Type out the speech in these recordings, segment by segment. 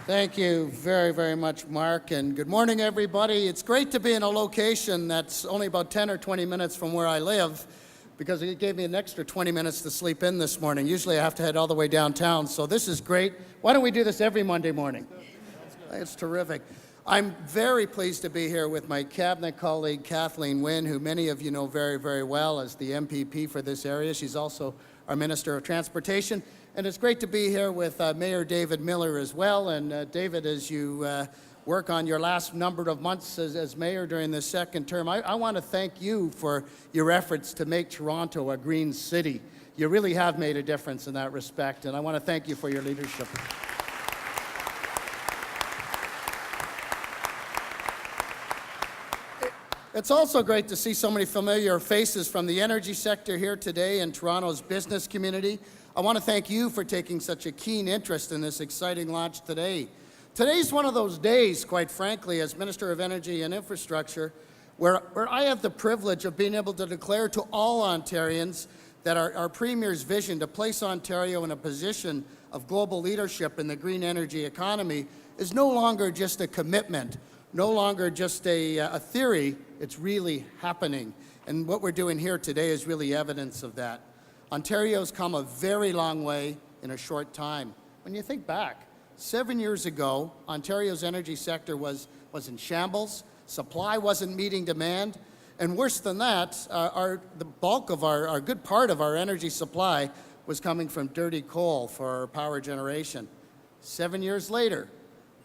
Thank you very, very much, Mark, and good morning, everybody. It's great to be in a location that's only about 10 or 20 minutes from where I live, because it gave me an extra 20 minutes to sleep in this morning. Usually I have to head all the way downtown, so this is great. Why don't we do this every Monday morning? It's terrific. I'm very pleased to be here with my cabinet colleague, Kathleen Wynne, who many of you know very, very well as the MPP for this area. She's also our Minister of Transportation. And it's great to be here with Mayor David Miller as well. And David, as you work on your last number of months as mayor during this second term, I want to thank you for your efforts to make Toronto a green city. You really have made a difference in that respect, and I want to thank you for your leadership. It's also great to see so many familiar faces from the energy sector here today in Toronto's business community. I want to thank you for taking such a keen interest in this exciting launch today. Today's one of those days, quite frankly, as Minister of Energy and Infrastructure, where I have the privilege of being able to declare to all Ontarians that our Premier's vision to place Ontario in a position of global leadership in the green energy economy is no longer just a commitment, no longer just a theory. It's really happening. And what we're doing here today is really evidence of that. Ontario's come a very long way in a short time. When you think back, 7 years ago, Ontario's energy sector was in shambles, supply wasn't meeting demand, and worse than that, the bulk of our good part of our energy supply was coming from dirty coal for our power generation. 7 years later,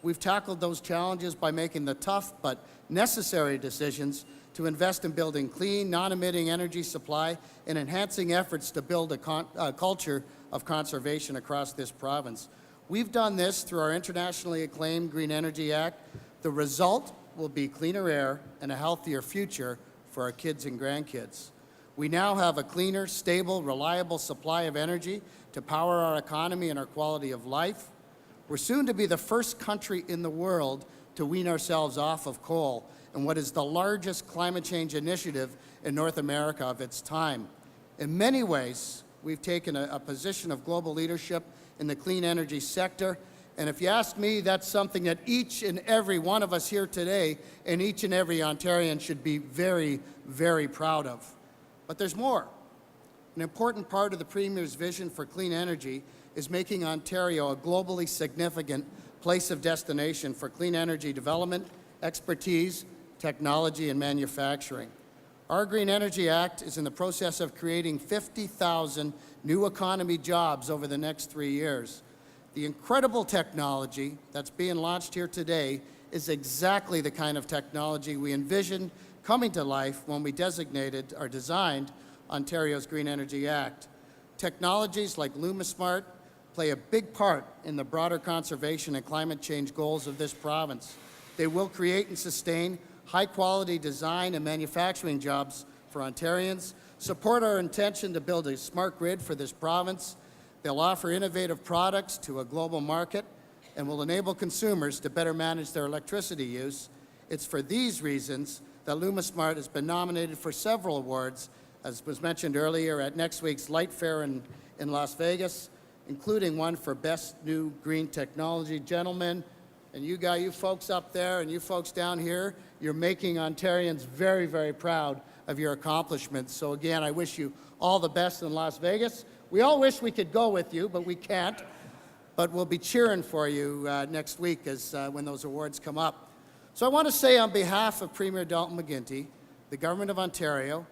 we've tackled those challenges by making the tough but necessary decisions to invest in building clean, non-emitting energy supply and enhancing efforts to build a culture of conservation across this province. We've done this through our internationally acclaimed Green Energy Act. The result will be cleaner air and a healthier future for our kids and grandkids. We now have a cleaner, stable, reliable supply of energy to power our economy and our quality of life. We're soon to be the first country in the world to wean ourselves off of coal in what is the largest climate change initiative in North America of its time. In many ways, we've taken a position of global leadership in the clean energy sector, and if you ask me, that's something that each and every one of us here today and each and every Ontarian should be very, very proud of. But there's more. An important part of the Premier's vision for clean energy is making Ontario a globally significant place of destination for clean energy development, expertise, technology, and manufacturing. Our Green Energy Act is in the process of creating 50,000 new economy jobs over the next 3 years. The incredible technology that's being launched here today is exactly the kind of technology we envisioned coming to life when we designated or designed Ontario's Green Energy Act. Technologies like lumismart play a big part in the broader conservation and climate change goals of this province. They will create and sustain high-quality design and manufacturing jobs for Ontarians, support our intention to build a smart grid for this province. They'll offer innovative products to a global market and will enable consumers to better manage their electricity use. It's for these reasons that lumismart has been nominated for several awards, as was mentioned earlier, at next week's Light Fair in Las Vegas, including one for Best New Green Technology. Gentlemen, and you folks up there and you folks down here, you're making Ontarians very, very proud of your accomplishments. So again, I wish you all the best in Las Vegas. We all wish we could go with you, but we can't. But we'll be cheering for you next week when those awards come up. So I want to say on behalf of Premier Dalton McGuinty, the Government of Ontario,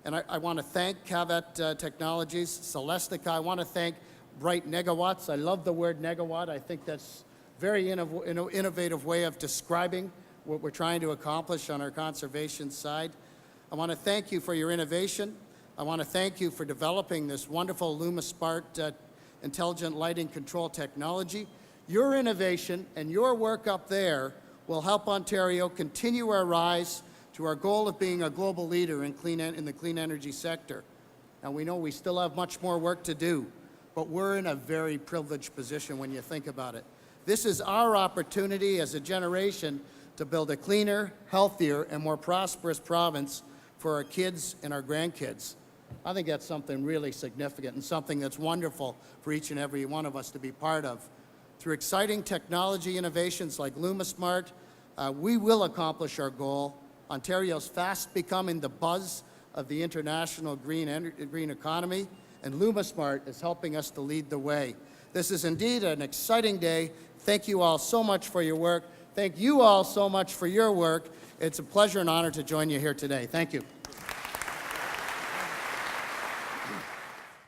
and I want to thank Cavet Technologies, Celestica. I want to thank Bright Negawatts. I love the word negawatt. I think that's a very innovative way of describing what we're trying to accomplish on our conservation side. I want to thank you for your innovation. I want to thank you for developing this wonderful lumismart intelligent lighting control technology. Your innovation and your work up there will help Ontario continue our rise to our goal of being a global leader in the clean energy sector. Now, we know we still have much more work to do, but we're in a very privileged position when you think about it. This is our opportunity as a generation to build a cleaner, healthier, and more prosperous province for our kids and our grandkids. I think that's something really significant and something that's wonderful for each and every one of us to be part of. Through exciting technology innovations like lumismart, we will accomplish our goal. Ontario's fast becoming the buzz of the international green economy, and lumismart is helping us to lead the way. This is indeed an exciting day. Thank you all so much for your work. Thank you all so much for your work. It's a pleasure and honor to join you here today. Thank you.